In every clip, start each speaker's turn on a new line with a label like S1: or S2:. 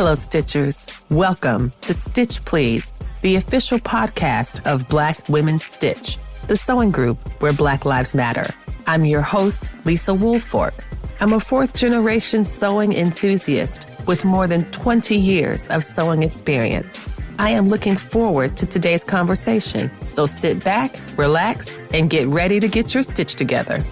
S1: Hello, Stitchers. Welcome to Stitch Please, the official podcast of Black Women Stitch, the sewing group where Black Lives Matter. I'm your host, Lisa Woolfork. I'm a fourth-generation sewing enthusiast with more than 20 years of sewing experience. I am looking forward to today's conversation, so sit back, relax, and get ready to get your stitch together.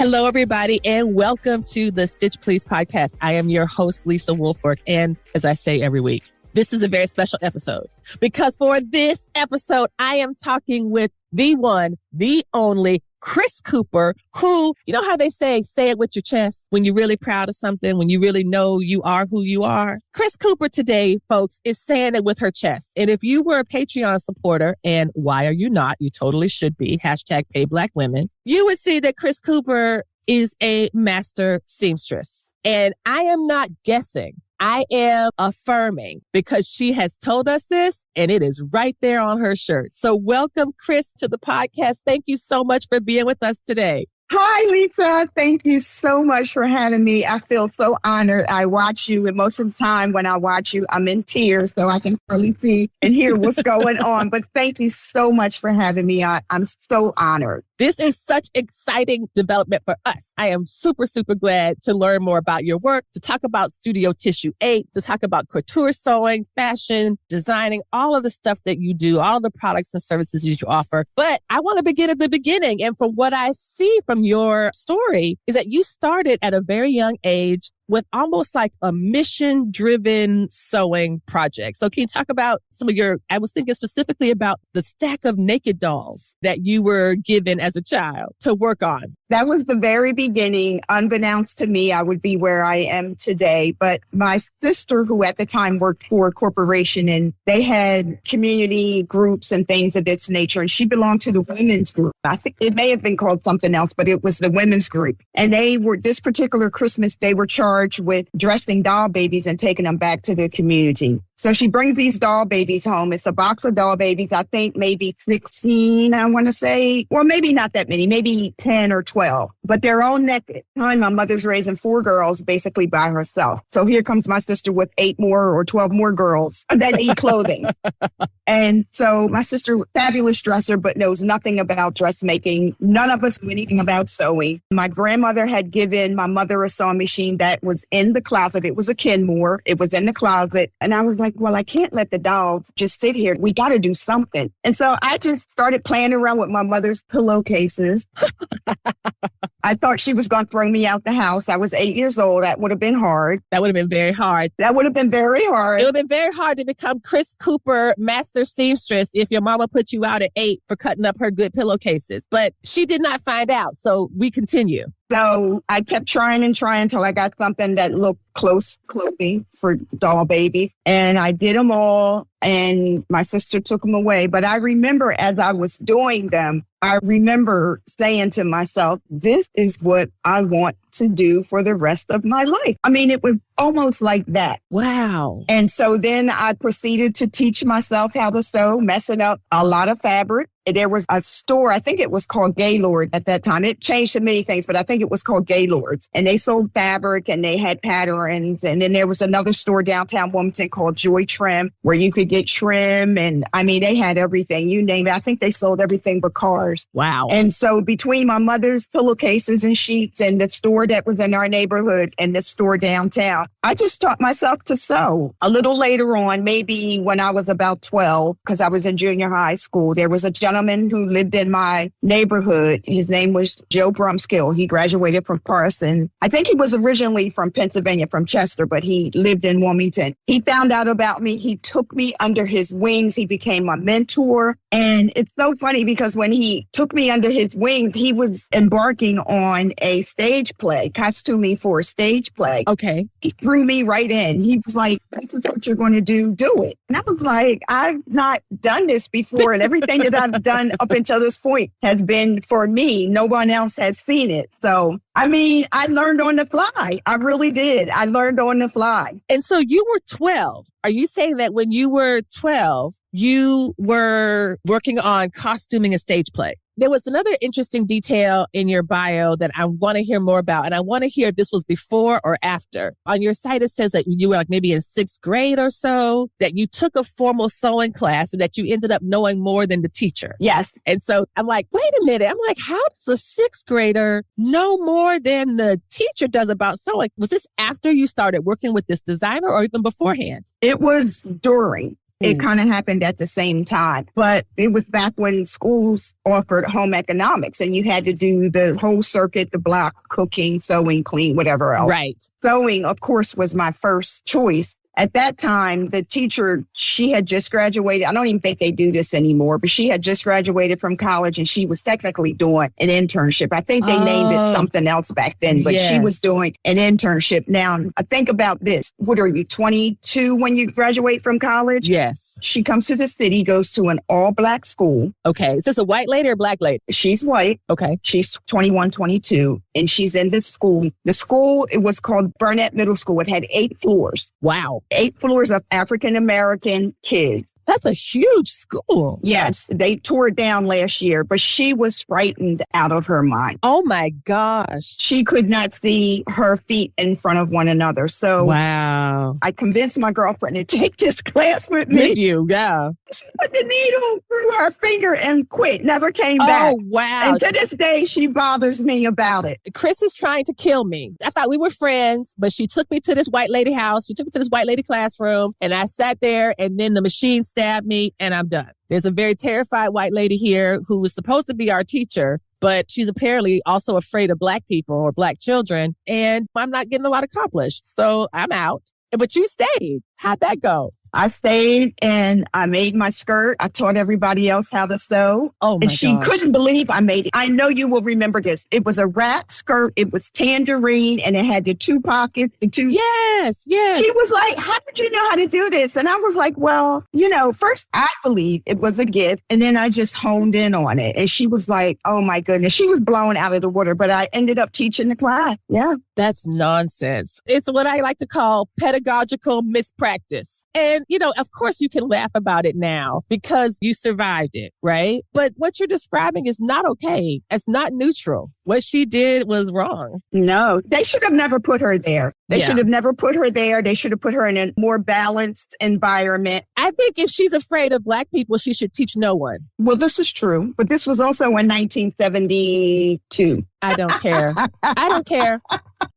S1: Hello, everybody, and welcome to the Stitch Please podcast. I am your host, Lisa Woolfork, and as I say every week, this is a very special episode because for this episode, I am talking with the one, the only Chris Cooper, who, you know how they say it with your chest when you're really proud of something, when you really know you are who you are? Chris Cooper today, folks, is saying it with her chest. And if you were a Patreon supporter, and why are you not? You totally should be. #PayBlackWomen. You would see that Chris Cooper is a master seamstress. And I am not guessing. I am affirming because she has told us this and it is right there on her shirt. So welcome, Chris, to the podcast. Thank you so much for being with us today.
S2: Hi, Lisa. Thank you so much for having me. I feel so honored. I watch you, and most of the time when I watch you, I'm in tears, so I can really see and hear what's going on. But thank you so much for having me. I'm so honored.
S1: This is such exciting development for us. I am super, super glad to learn more about your work, to talk about Studio Tissue8, to talk about couture sewing, fashion, designing, all of the stuff that you do, all the products and services that you offer. But I want to begin at the beginning. And from what I see from your story is that you started at a very young age with almost like a mission-driven sewing project. So can you talk about I was thinking specifically about the stack of naked dolls that you were given as a child to work on.
S2: That was the very beginning. Unbeknownst to me, I would be where I am today. But my sister, who at the time worked for a corporation, and they had community groups and things of this nature, and she belonged to the women's group. I think it may have been called something else, but it was the women's group. And this particular Christmas, they were charged with dressing doll babies and taking them back to the community. So she brings these doll babies home. It's a box of doll babies, I think maybe 16, I want to say, or maybe not that many, maybe 10 or 12, but they're all naked. My mother's raising 4 girls basically by herself. So here comes my sister with 8 more or 12 more girls that need clothing. And so my sister, fabulous dresser, but knows nothing about dressmaking. None of us knew anything about sewing. My grandmother had given my mother a sewing machine that was in the closet. It was a Kenmore. It was in the closet. And I was like, well, I can't let the dolls just sit here. We got to do something. And so I just started playing around with my mother's pillowcases. I thought she was going to throw me out the house. I was 8 years old. That would have been hard.
S1: That would have been very hard.
S2: That would have been very hard.
S1: It would have been very hard to become Chris Cooper, Master Seamstress, if your mama put you out at 8 for cutting up her good pillowcases. But she did not find out. So we continue.
S2: So I kept trying until I got something that looked close clothing for doll babies. And I did them all. And my sister took them away. But I remember as I was doing them, I remember saying to myself, this is what I want to do for the rest of my life. I mean, it was almost like that.
S1: Wow.
S2: And so then I proceeded to teach myself how to sew, messing up a lot of fabric. There was a store, I think it was called Gaylord at that time. It changed to many things, but I think it was called Gaylord's. And they sold fabric and they had patterns. And then there was another store downtown Wilmington called Joy Trim, where you could get trim. And I mean, they had everything, you name it. I think they sold everything but cars.
S1: Wow.
S2: And so between my mother's pillowcases and sheets and the store that was in our neighborhood and the store downtown, I just taught myself to sew. A little later on, maybe when I was about 12, because I was in junior high school, there was a gentleman who lived in my neighborhood. His name was Joe Brumskill. He graduated from Parsons. I think he was originally from Pennsylvania, from Chester, but he lived in Wilmington. He found out about me. He took me under his wings. He became my mentor. And it's so funny because when he took me under his wings, he was embarking on a stage play, costuming for a stage play.
S1: Okay.
S2: He threw me right in. He was like, this is what you're going to do it. And I was like, I've not done this before. And everything that I've done up until this point has been for me. No one else has seen it. So, I mean, I learned on the fly. I really did. I learned on the fly.
S1: And so you were 12. Are you saying that when you were 12, you were working on costuming a stage play? There was another interesting detail in your bio that I want to hear more about. And I want to hear if this was before or after. On your site, it says that you were like maybe in 6th grade or so, that you took a formal sewing class and that you ended up knowing more than the teacher.
S2: Yes.
S1: And so I'm like, wait a minute. I'm like, how does a 6th grader know more than the teacher does about sewing? Was this after you started working with this designer or even beforehand?
S2: It was during. It kind of happened at the same time, but it was back when schools offered home economics and you had to do the whole circuit, the block, cooking, sewing, clean, whatever else.
S1: Right.
S2: Sewing, of course, was my first choice. At that time, the teacher, she had just graduated. I don't even think they do this anymore, but she had just graduated from college and she was technically doing an internship. I think they named it something else back then, but she was doing an internship. Now, think about this. What are you, 22 when you graduate from college?
S1: Yes.
S2: She comes to the city, goes to an all-black school.
S1: Okay. Is this a white lady or black lady?
S2: She's white.
S1: Okay.
S2: She's 21, 22, and she's in this school. The school, it was called Burnett Middle School. It had 8 floors.
S1: Wow.
S2: 8 floors of African-American kids.
S1: That's a huge school.
S2: Yes, they tore it down last year, but she was frightened out of her mind.
S1: Oh my gosh.
S2: She could not see her feet in front of one another. So
S1: wow.
S2: I convinced my girlfriend to take this class with me.
S1: With you, yeah.
S2: She put the needle through her finger and quit, never came back.
S1: Oh, wow.
S2: And to this day, she bothers me about it.
S1: Chris is trying to kill me. I thought we were friends, but she took me to this white lady house. She took me to this white lady classroom, and I sat there, and then the machine stabbed me, and I'm done. There's a very terrified white lady here who was supposed to be our teacher, but she's apparently also afraid of Black people or Black children, and I'm not getting a lot accomplished. So I'm out. But you stayed. How'd that go?
S2: I stayed and I made my skirt. I taught everybody else how to sew.
S1: Oh my
S2: And she
S1: gosh.
S2: couldn't believe I made it. I know you will remember this. It was a wrap skirt. It was tangerine and it had the 2 pockets.
S1: Yes.
S2: She was like, how did you know how to do this? And I was like, well, first I believed it was a gift. And then I just honed in on it. And she was like, oh my goodness. She was blown out of the water, but I ended up teaching the class. Yeah.
S1: That's nonsense. It's what I like to call pedagogical mispractice. And, of course you can laugh about it now because you survived it, right? But what you're describing is not okay. It's not neutral. What she did was wrong.
S2: No, they should have never put her there. They should have never put her there. They should have put her in a more balanced environment.
S1: I think if she's afraid of Black people, she should teach no one.
S2: Well, this is true, but this was also in 1972.
S1: I don't care. I don't care.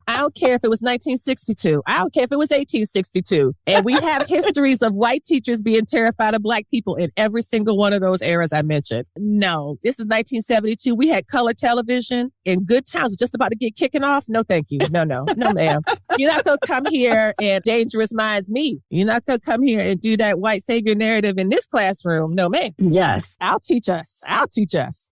S1: I don't care if it was 1962. I don't care if it was 1862. And we have histories of white teachers being terrified of Black people in every single one of those eras I mentioned. No, this is 1972. We had color television in good times. Just about to get kicking off. No, thank you. No, ma'am. You're not going to come here and Dangerous Minds me. You're not going to come here and do that white savior narrative in this classroom. No, ma'am.
S2: Yes.
S1: I'll teach us.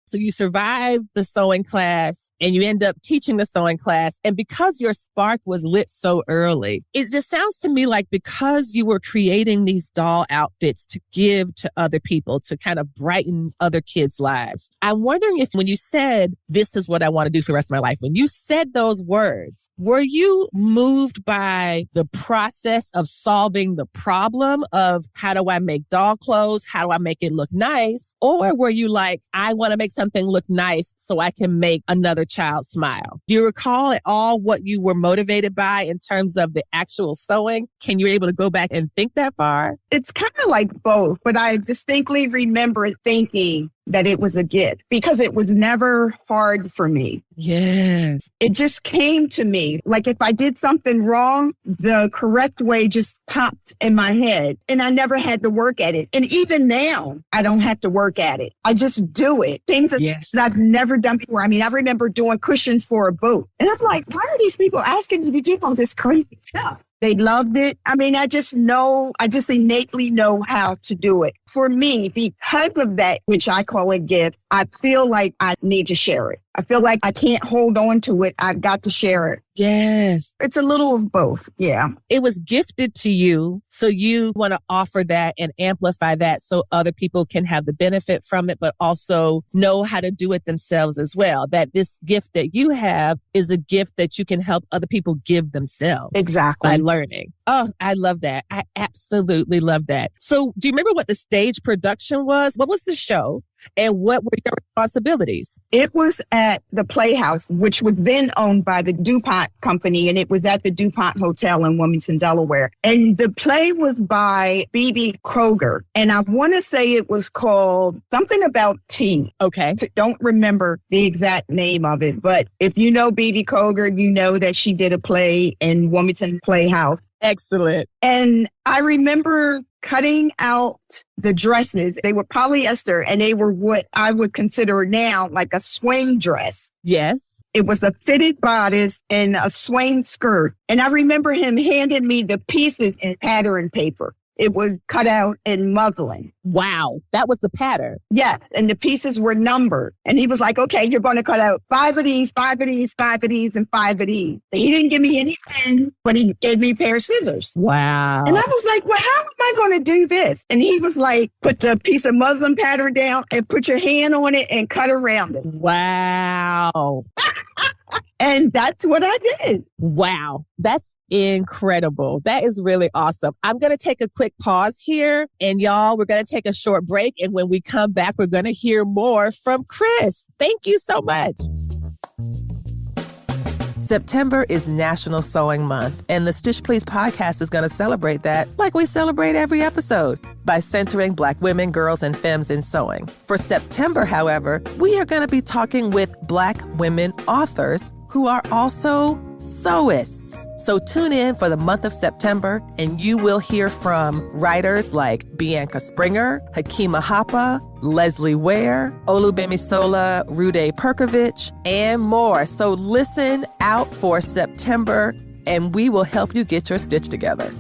S1: So you survived the sewing class and you end up teaching the sewing class. And because your spark was lit so early, it just sounds to me like because you were creating these doll outfits to give to other people, to kind of brighten other kids' lives. I'm wondering if when you said, this is what I want to do for the rest of my life, when you said those words, were you moved by the process of solving the problem of how do I make doll clothes? How do I make it look nice? Or were you like, I want to make something look nice so I can make another child smile? Do you recall at all what you were motivated by in terms of the actual sewing? Can you able to go back and think that far?
S2: It's kind of like both, but I distinctly remember thinking that it was a gift because it was never hard for me.
S1: Yes.
S2: It just came to me. Like if I did something wrong, the correct way just popped in my head and I never had to work at it. And even now, I don't have to work at it. I just do it. Things that I've never done before. I mean, I remember doing cushions for a boat. And I'm like, why are these people asking me to do all this crazy stuff? They loved it. I mean, I just innately know how to do it. For me, because of that, which I call a gift, I feel like I need to share it. I feel like I can't hold on to it. I've got to share it.
S1: Yes.
S2: It's a little of both. Yeah.
S1: It was gifted to you. So you want to offer that and amplify that so other people can have the benefit from it, but also know how to do it themselves as well. That this gift that you have is a gift that you can help other people give themselves.
S2: Exactly.
S1: By learning. Oh, I love that. I absolutely love that. So do you remember what the stage production was? What was the show? And what were your responsibilities?
S2: It was at the Playhouse, which was then owned by the DuPont company, and it was at the DuPont Hotel in Wilmington, Delaware. And the play was by B.B. Kroger, and I want to say it was called something about tea.
S1: Okay.
S2: Don't remember the exact name of it, but if you know B.B. Kroger, you know that she did a play in Wilmington Playhouse.
S1: Excellent.
S2: And I remember cutting out the dresses. They were polyester, and they were what I would consider now like a swing dress.
S1: Yes.
S2: It was a fitted bodice and a swing skirt. And I remember him handing me the pieces in pattern paper. It was cut out in muslin.
S1: Wow. That was the pattern.
S2: Yes. And the pieces were numbered. And he was like, okay, you're going to cut out 5 of these, 5 of these, 5 of these, and 5 of these. He didn't give me any pen, but he gave me a pair of scissors.
S1: Wow.
S2: And I was like, well, how am I going to do this? And he was like, put the piece of muslin pattern down and put your hand on it and cut around it.
S1: Wow.
S2: And that's what I did.
S1: Wow. That's incredible. That is really awesome. I'm going to take a quick pause here. And y'all, we're going to take a short break. And when we come back, we're going to hear more from Chris. Thank you so much. September is National Sewing Month, and the Stitch Please podcast is going to celebrate that like we celebrate every episode by centering Black women, girls, and femmes in sewing. For September, however, we are going to be talking with Black women authors who are also sewists. So tune in for the month of September, and you will hear from writers like Bianca Springer, Hakima Hapa, Leslie Ware, Olubemisola Rude Perkovich, and more. So listen out for September, and we will help you get your stitch together.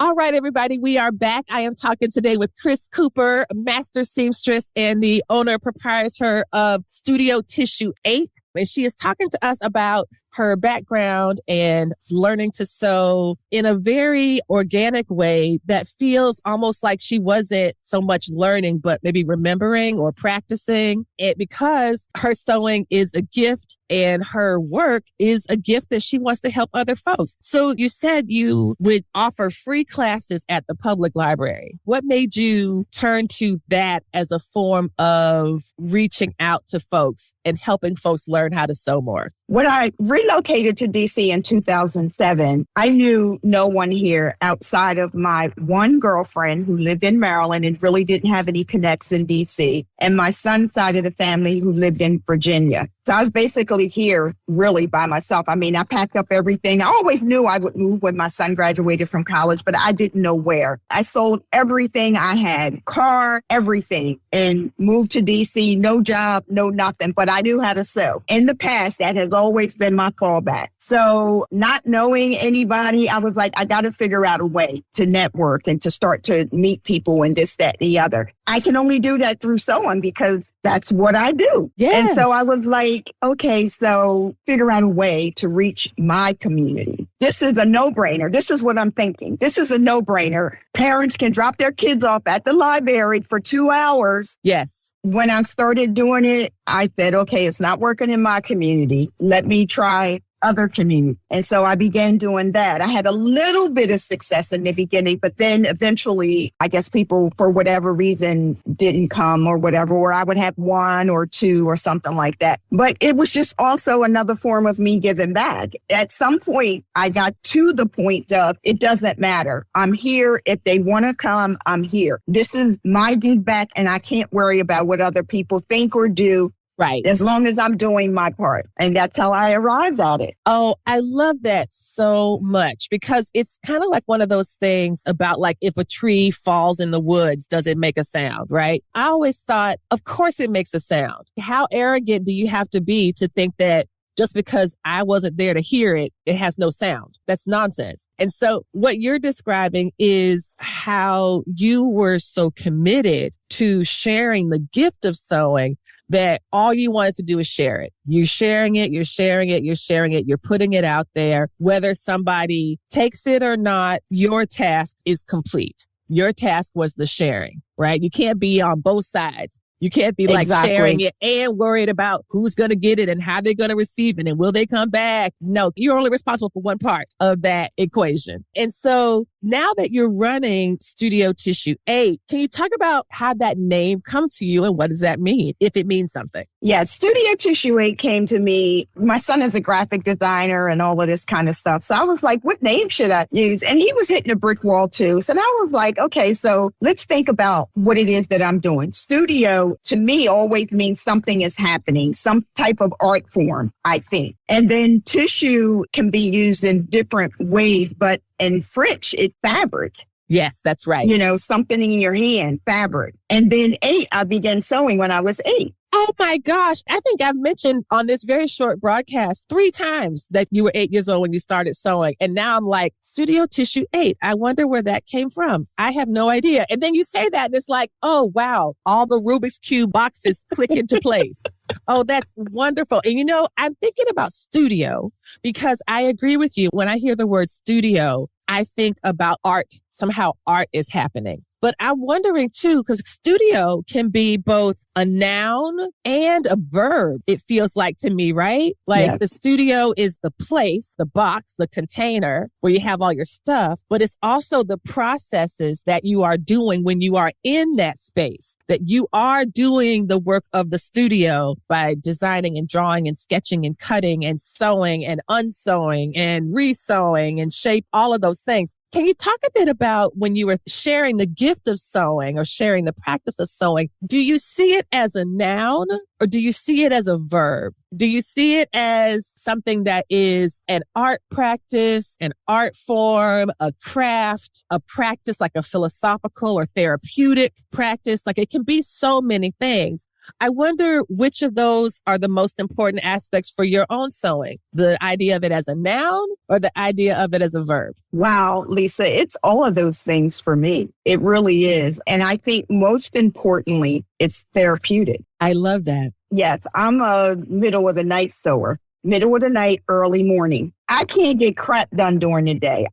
S1: All right, everybody, we are back. I am talking today with Chris Cooper, Master Seamstress and the owner and proprietor of Studio Tissue8. And she is talking to us about her background and learning to sew in a very organic way that feels almost like she wasn't so much learning, but maybe remembering or practicing it, because her sewing is a gift and her work is a gift that she wants to help other folks. So you said you would offer free classes at the public library. What made you turn to that as a form of reaching out to folks and helping folks learn how to sew more?
S2: When I relocated to DC in 2007, I knew no one here outside of my one girlfriend who lived in Maryland and really didn't have any connects in DC, and my son's side of the family who lived in Virginia. So I was basically here really by myself. I mean, I packed up everything. I always knew I would move when my son graduated from college, but I didn't know where. I sold everything I had, car, everything, and moved to DC, no job, no nothing, but I knew how to sew. In the past, that has always been my fallback. So not knowing anybody, I was like, I got to figure out a way to network and to start to meet people and this, that, and the other. I can only do that through sewing because that's what I do.
S1: Yes.
S2: And so I was like, okay, so figure out a way to reach my community. This is a no-brainer. This is what I'm thinking. This is a no-brainer. Parents can drop their kids off at the library for 2 hours.
S1: Yes.
S2: When I started doing it, I said, okay, it's not working in my community. Let me try other community. And so I began doing that. I had a little bit of success in the beginning, but then eventually, I guess people, for whatever reason, didn't come or whatever, or I would have 1 or 2 or something like that. But it was just also another form of me giving back. At some point, I got to the point of, it doesn't matter. I'm here. If they want to come, I'm here. This is my give back, and I can't worry about what other people think or do.
S1: Right.
S2: As long as I'm doing my part. And that's how I arrived at it.
S1: Oh, I love that so much, because it's kind of like one of those things about like if a tree falls in the woods, does it make a sound, right? I always thought, of course it makes a sound. How arrogant do you have to be to think that just because I wasn't there to hear it, it has no sound? That's nonsense. And so what you're describing is how you were so committed to sharing the gift of sewing that all you wanted to do is share it. You're sharing it, you're sharing it, you're sharing it, you're putting it out there. Whether somebody takes it or not, your task is complete. Your task was the sharing, right? You can't be on both sides. You can't be like sharing it and worried about who's going to get it and how they're going to receive it and will they come back. No, you're only responsible for one part of that equation. And so now that you're running Studio Tissue8, can you talk about how that name come to you and what does that mean, if it means something?
S2: Yeah, Studio Tissue8 came to me. My son is a graphic designer and all of this kind of stuff. So I was like, what name should I use? And he was hitting a brick wall too. So I was like, okay, so let's think about what it is that I'm doing. Studio to me always means something is happening, some type of art form, I think. And then tissue can be used in different ways, but in French, it's fabric.
S1: Yes, that's right.
S2: You know, something in your hand, fabric. And then 8, I began sewing when I was 8.
S1: Oh my gosh. I think I've mentioned on this very short broadcast 3 times that you were 8 years old when you started sewing. And now I'm like, Studio Tissue8. I wonder where that came from. I have no idea. And then you say that and it's like, oh, wow. All the Rubik's Cube boxes click into place. Oh, that's wonderful. And you know, I'm thinking about studio because I agree with you. When I hear the word studio, I think about art. Somehow art is happening. But I'm wondering too, because studio can be both a noun and a verb, it feels like to me, right? Like
S2: Yes.
S1: The studio is the place, the box, the container where you have all your stuff, but it's also the processes that you are doing when you are in that space, that you are doing the work of the studio by designing and drawing and sketching and cutting and sewing and unsewing and resewing and shape, all of those things. Can you talk a bit about when you were sharing the gift of sewing or sharing the practice of sewing? Do you see it as a noun or do you see it as a verb? Do you see it as something that is an art practice, an art form, a craft, a practice like a philosophical or therapeutic practice? Like it can be so many things. I wonder which of those are the most important aspects for your own sewing, the idea of it as a noun or the idea of it as a verb?
S2: Wow, Lisa, it's all of those things for me. It really is. And I think most importantly, it's therapeutic.
S1: I love that.
S2: Yes, I'm a middle of the night sewer, middle of the night, early morning. I can't get crap done during the day.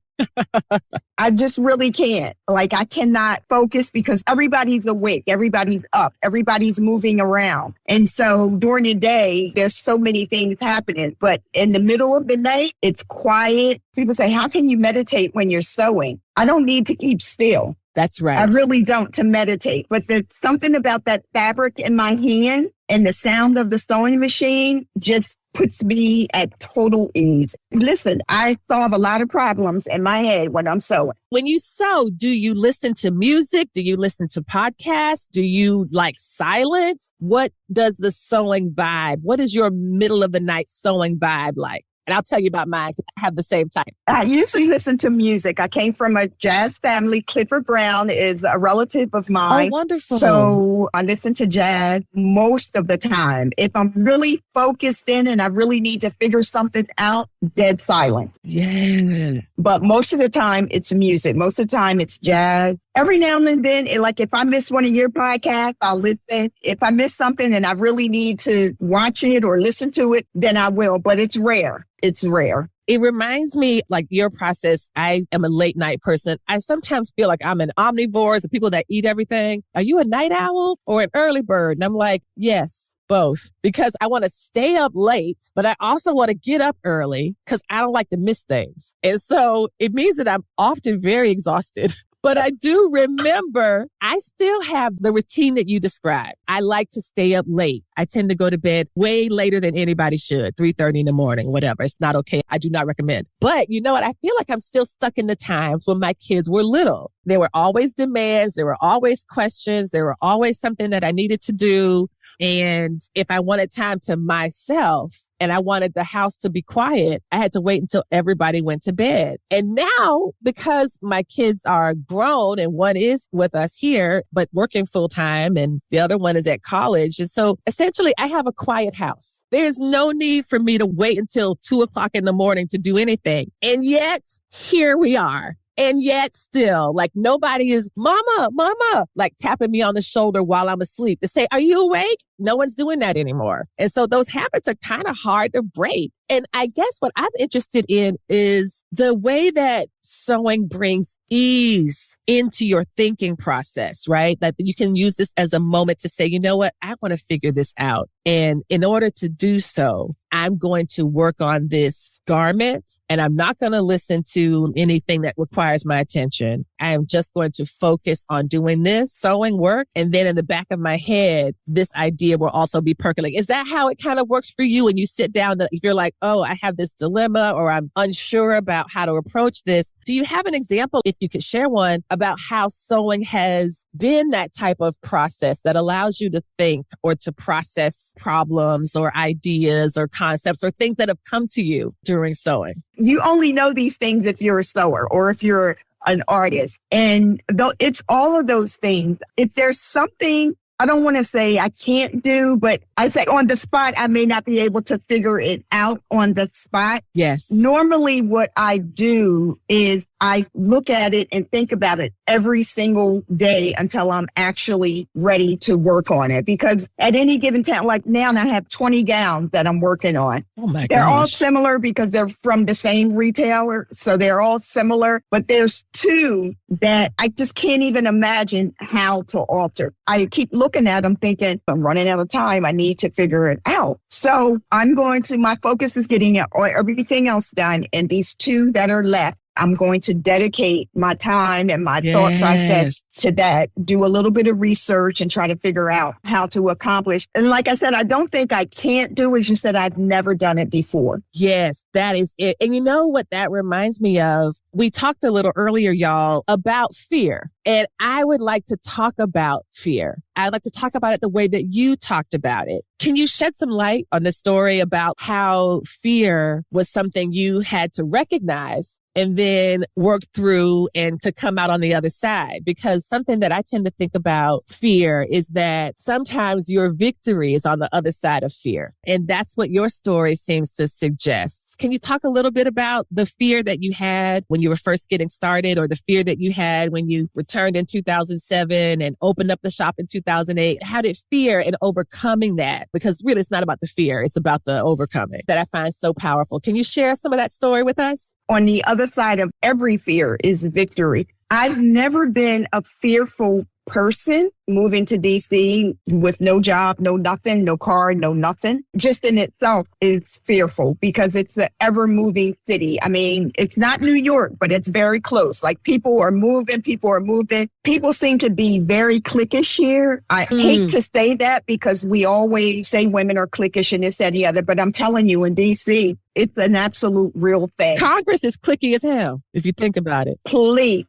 S2: I just really can't. Like I cannot focus because everybody's awake, everybody's up, everybody's moving around. And so during the day, there's so many things happening. But in the middle of the night, it's quiet. People say, how can you meditate when you're sewing? I don't need to keep still.
S1: That's right.
S2: I really don't to meditate. But there's something about that fabric in my hand and the sound of the sewing machine just puts me at total ease. Listen, I solve a lot of problems in my head when I'm sewing.
S1: When you sew, do you listen to music? Do you listen to podcasts? Do you like silence? What does the sewing vibe? What is your middle of the night sewing vibe like? And I'll tell you about mine because I have the same type.
S2: I usually listen to music. I came from a jazz family. Clifford Brown is a relative of mine.
S1: Oh, wonderful.
S2: So I listen to jazz most of the time. If I'm really focused in and I really need to figure something out, dead silent.
S1: Yeah.
S2: But most of the time it's music. Most of the time it's jazz. Every now and then, like if I miss one of your podcasts, I'll listen. If I miss something and I really need to watch it or listen to it, then I will. But it's rare. It's rare.
S1: It reminds me like your process. I am a late night person. I sometimes feel like I'm an omnivore, the people that eat everything. Are you a night owl or an early bird? And I'm like, yes, both, because I want to stay up late, but I also want to get up early because I don't like to miss things. And so it means that I'm often very exhausted. But I do remember I still have the routine that you described. I like to stay up late. I tend to go to bed way later than anybody should, 3:30 in the morning, whatever. It's not okay. I do not recommend. But you know what? I feel like I'm still stuck in the times when my kids were little. There were always demands. There were always questions. There were always something that I needed to do. And if I wanted time to myself, and I wanted the house to be quiet, I had to wait until everybody went to bed. And now, because my kids are grown and one is with us here, but working full time and the other one is at college. And so essentially I have a quiet house. There's no need for me to wait until 2:00 in the morning to do anything. And yet here we are. And yet still, like nobody is, mama, like tapping me on the shoulder while I'm asleep to say, are you awake? No one's doing that anymore. And so those habits are kind of hard to break. And I guess what I'm interested in is the way that sewing brings ease into your thinking process, right? That you can use this as a moment to say, you know what, I want to figure this out. And in order to do so, I'm going to work on this garment and I'm not going to listen to anything that requires my attention. I am just going to focus on doing this sewing work. And then in the back of my head, this idea will also be percolating. Is that how it kind of works for you when you sit down? If you're like, oh, I have this dilemma or I'm unsure about how to approach this. Do you have an example, if you could share one, about how sewing has been that type of process that allows you to think or to process problems or ideas or concepts or things that have come to you during sewing?
S2: You only know these things if you're a sewer or if you're an artist. And though it's all of those things, if there's something I don't want to say I can't do, but I say on the spot, I may not be able to figure it out on the spot.
S1: Yes.
S2: Normally what I do is I look at it and think about it every single day until I'm actually ready to work on it. Because at any given time, like now I have 20 gowns that I'm working on.
S1: Oh my gosh.
S2: They're all similar because they're from the same retailer. So they're all similar, but there's two that I just can't even imagine how to alter. I keep looking at them thinking, I'm running out of time. I need to figure it out. So my focus is getting everything else done. And these two that are left, I'm going to dedicate my time and my thought process to that, do a little bit of research and try to figure out how to accomplish. And like I said, I don't think I can't do it. It's just that I've never done it before.
S1: Yes, that is it. And you know what that reminds me of? We talked a little earlier, y'all, about fear. And I would like to talk about fear. I'd like to talk about it the way that you talked about it. Can you shed some light on the story about how fear was something you had to recognize and then work through and to come out on the other side? Because something that I tend to think about fear is that sometimes your victory is on the other side of fear. And that's what your story seems to suggest. Can you talk a little bit about the fear that you had when you were first getting started, or the fear that you had when you returned in 2007 and opened up the shop in 2008? How did fear and overcoming that, because really it's not about the fear, it's about the overcoming, that I find so powerful. Can you share some of that story with us?
S2: On the other side of every fear is victory. I've never been a fearful person moving to DC with no job, no nothing, no car, no nothing. Just in itself is fearful because it's an ever moving city. I mean, it's not New York, but it's very close. Like people are moving. People seem to be very cliquish here. I hate to say that because we always say women are cliquish and this, that, and the other. But I'm telling you, in DC, it's an absolute real thing.
S1: Congress is cliquey as hell, if you think about it.
S2: Please.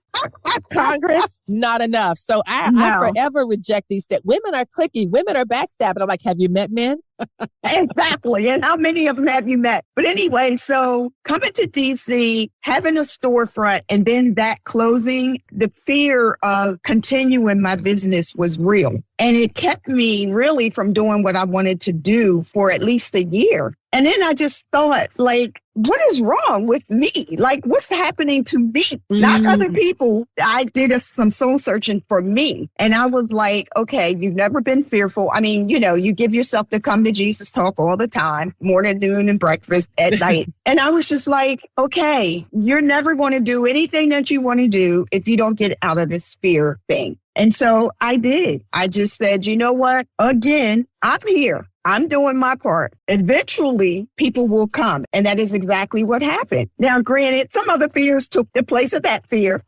S1: Congress, not enough. So I forever reject these that women are cliquey, women are backstabbing. I'm like, have you met men?
S2: Exactly. And how many of them have you met? But anyway, so coming to DC, having a storefront, and then that closing, the fear of continuing my business was real. And it kept me really from doing what I wanted to do for at least a year. And then I just thought, like, what is wrong with me? Like, what's happening to me? Not other people. I did some soul searching for me. And I was like, okay, you've never been fearful. I mean, you give yourself the come to Jesus talk all the time, morning, noon, and breakfast at night. And I was just like, okay, you're never going to do anything that you want to do if you don't get out of this fear thing. And so I did. I just said, you know what? Again, I'm here. I'm doing my part. Eventually, people will come. And that is exactly what happened. Now, granted, some other fears took the place of that fear.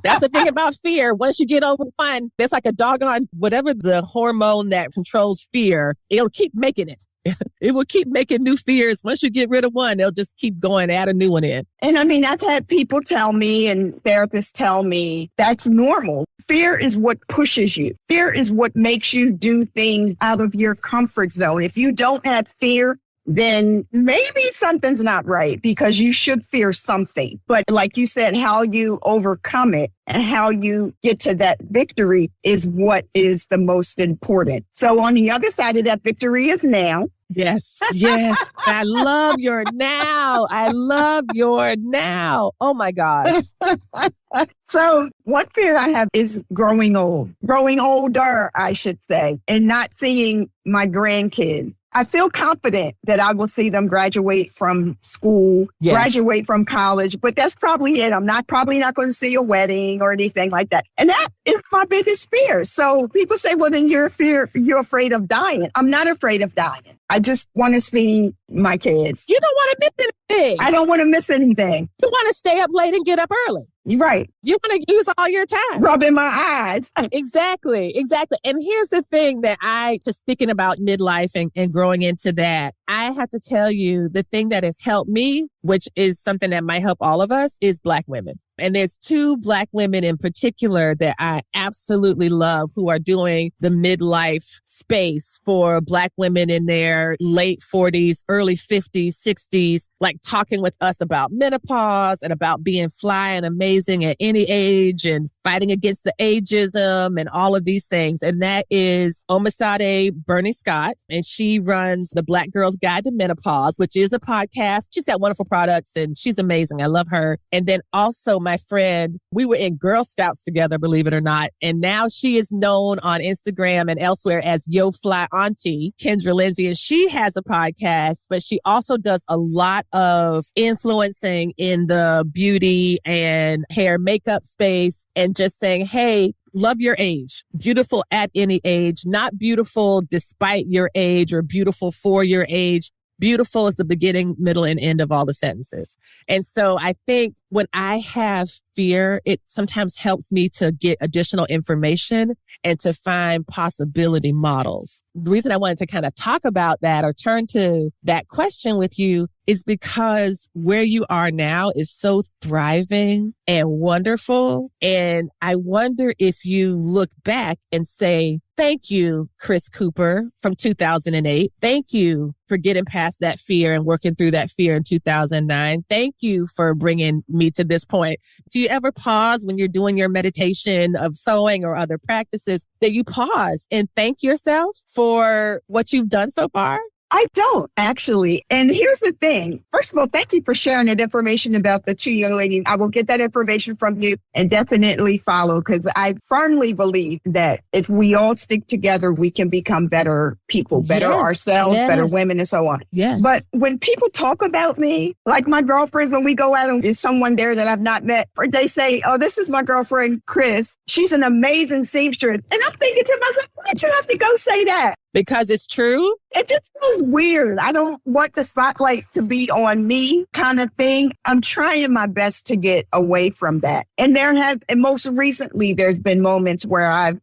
S1: That's the thing about fear. Once you get over one, there's like a doggone, whatever the hormone that controls fear, it'll keep making it. It will keep making new fears. Once you get rid of one, they'll just keep going, add a new one in.
S2: And I mean, I've had people tell me and therapists tell me that's normal. Fear is what pushes you. Fear is what makes you do things out of your comfort zone. If you don't have fear, then maybe something's not right because you should fear something. But like you said, how you overcome it and how you get to that victory is what is the most important. So on the other side of that victory is now.
S1: Yes, yes. I love your now. I love your now. Oh my gosh.
S2: So one fear I have is growing older, I should say, and not seeing my grandkids. I feel confident that I will see them graduate from school, graduate from college, but that's probably it. I'm probably not going to see a wedding or anything like that. And that is my biggest fear. So people say, well, then you're afraid of dying. I'm not afraid of dying. I just want to see my kids.
S1: You don't want to miss anything.
S2: I don't want to miss anything.
S1: You want to stay up late and get up early.
S2: You're right.
S1: You want to use all your time.
S2: Rubbing my eyes.
S1: Exactly. And here's the thing that just speaking about midlife and growing into that, I have to tell you the thing that has helped me, which is something that might help all of us, is Black women. And there's 2 Black women in particular that I absolutely love who are doing the midlife space for Black women in their late 40s, early 50s, 60s, like talking with us about menopause and about being fly and amazing at any age and fighting against the ageism and all of these things. And that is Omisade Bernie Scott. And she runs the Black Girl's Guide to Menopause, which is a podcast. She's got wonderful products and she's amazing. I love her. And then also my friend, we were in Girl Scouts together, believe it or not. And now she is known on Instagram and elsewhere as Yo Fly Auntie, Kendra Lindsay. And she has a podcast, but she also does a lot of influencing in the beauty and hair makeup space and just saying, hey, love your age, beautiful at any age, not beautiful despite your age or beautiful for your age. Beautiful is the beginning, middle, and end of all the sentences. And so I think when I have fear, it sometimes helps me to get additional information and to find possibility models. The reason I wanted to kind of talk about that or turn to that question with you is because where you are now is so thriving and wonderful. And I wonder if you look back and say, thank you, Chris Cooper from 2008. Thank you for getting past that fear and working through that fear in 2009. Thank you for bringing me to this point. Do you ever pause when you're doing your meditation of sewing or other practices that you pause and thank yourself for what you've done so far?
S2: I don't actually. And here's the thing. First of all, thank you for sharing that information about the 2 young ladies. I will get that information from you and definitely follow because I firmly believe that if we all stick together, we can become better people, better ourselves, better women and so on.
S1: Yes.
S2: But when people talk about me, like my girlfriends, when we go out and there's someone there that I've not met, or they say, oh, this is my girlfriend, Chris. She's an amazing seamstress. And I'm thinking to myself, why'd you have to go say that?
S1: Because it's true?
S2: It just feels weird. I don't want the spotlight to be on me kind of thing. I'm trying my best to get away from that. And most recently, there's been moments where I've,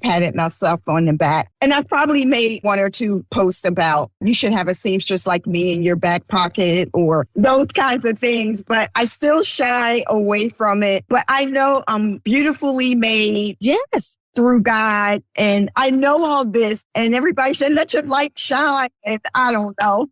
S2: patted myself on the back. And I've probably made 1 or 2 posts about you should have a seamstress like me in your back pocket or those kinds of things. But I still shy away from it. But I know I'm beautifully made.
S1: Yes.
S2: Through God. And I know all this and everybody said, let your light shine. And I don't know.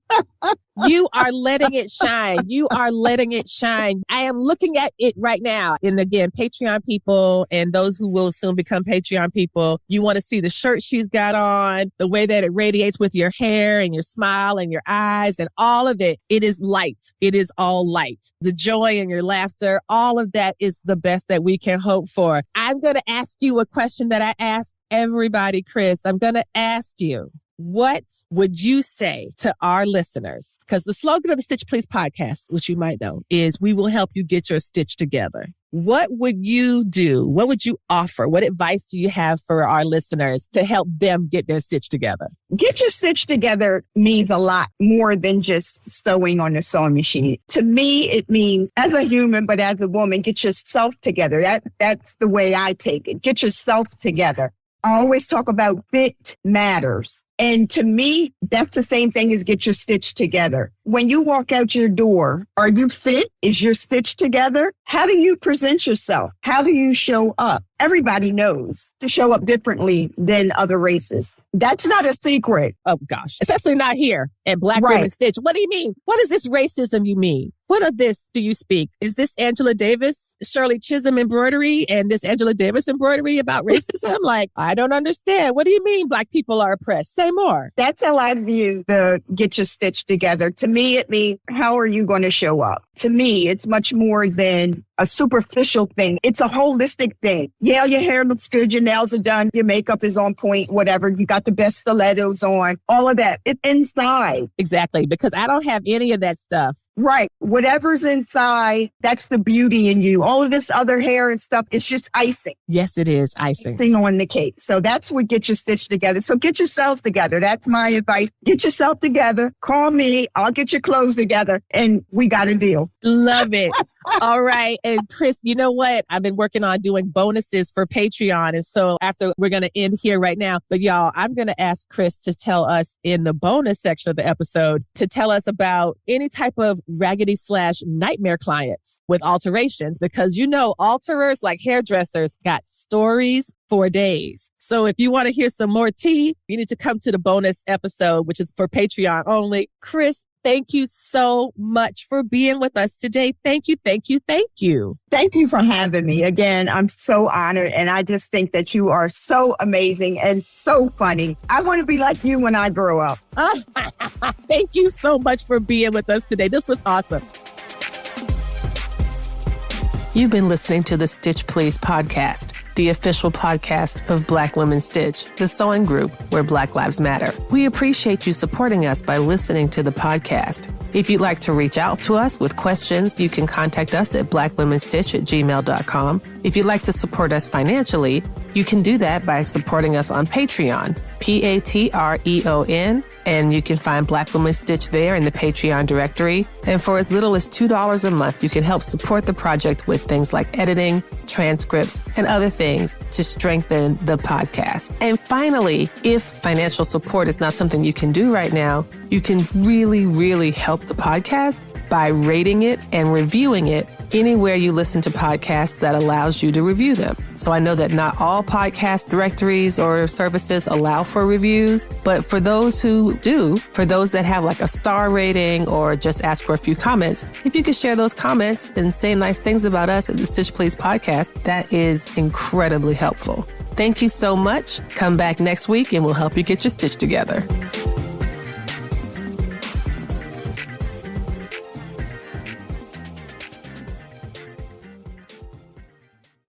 S1: You are letting it shine. You are letting it shine. I am looking at it right now. And again, Patreon people and those who will soon become Patreon people, you want to see the shirt she's got on, the way that it radiates with your hair and your smile and your eyes and all of it. It is light. It is all light. The joy and your laughter, all of that is the best that we can hope for. I'm going to ask you a question that I ask everybody, Chris. I'm going to ask you, what would you say to our listeners? Because the slogan of the Stitch Please podcast, which you might know, is we will help you get your stitch together. What would you do? What would you offer? What advice do you have for our listeners to help them get their stitch together?
S2: Get your stitch together means a lot more than just sewing on a sewing machine. To me, it means as a human, but as a woman, get yourself together. That's the way I take it. Get yourself together. I always talk about fit matters. And to me, that's the same thing as get your stitch together. When you walk out your door, are you fit? Is your stitch together? How do you present yourself? How do you show up? Everybody knows to show up differently than other races. That's not a secret.
S1: Oh, gosh. Especially not here at Black Women Stitch. What do you mean? What is this racism you mean? What of this do you speak? Is this Angela Davis, Shirley Chisholm embroidery and this Angela Davis embroidery about racism? Like, I don't understand. What do you mean Black people are oppressed? Say more.
S2: That's how I view the get your stitch together. To me, it means how are you going to show up? To me, it's much more than a superficial thing. It's a holistic thing. Yeah, your hair looks good. Your nails are done. Your makeup is on point, whatever. You got the best stilettos on, all of that. It's inside.
S1: Exactly. Because I don't have any of that stuff.
S2: Right. Whatever's inside, that's the beauty in you. All of this other hair and stuff, it's just icing.
S1: Yes, it is icing.
S2: Icing on the cake. So that's what gets you stitched together. So get yourselves together. That's my advice. Get yourself together. Call me. I'll get your clothes together and we got a deal.
S1: Love it. All right. And Chris, you know what? I've been working on doing bonuses for Patreon. And so after we're going to end here right now, but y'all, I'm going to ask Chris to tell us in the bonus section of the episode to tell us about any type of raggedy/nightmare clients with alterations, because you know, alterers like hairdressers got stories for days. So if you want to hear some more tea, you need to come to the bonus episode, which is for Patreon only. Chris, thank you so much for being with us today. Thank you, thank you, thank you.
S2: Thank you for having me. Again, I'm so honored. And I just think that you are so amazing and so funny. I want to be like you when I grow up.
S1: Thank you so much for being with us today. This was awesome. You've been listening to the Stitch Please podcast, the official podcast of Black Women Stitch, the sewing group where Black Lives Matter. We appreciate you supporting us by listening to the podcast. If you'd like to reach out to us with questions, you can contact us at blackwomenstitch@gmail.com. If you'd like to support us financially, you can do that by supporting us on Patreon, Patreon, and you can find Black Women Stitch there in the Patreon directory. And for as little as $2 a month, you can help support the project with things like editing, transcripts, and other things to strengthen the podcast. And finally, if financial support is not something you can do right now, you can really, really help the podcast by rating it and reviewing it anywhere you listen to podcasts that allows you to review them. So I know that not all podcast directories or services allow for reviews, but for those who do, for those that have like a star rating or just ask for a few comments, if you could share those comments and say nice things about us at the Stitch Please podcast, that is incredibly helpful. Thank you so much. Come back next week and we'll help you get your stitch together.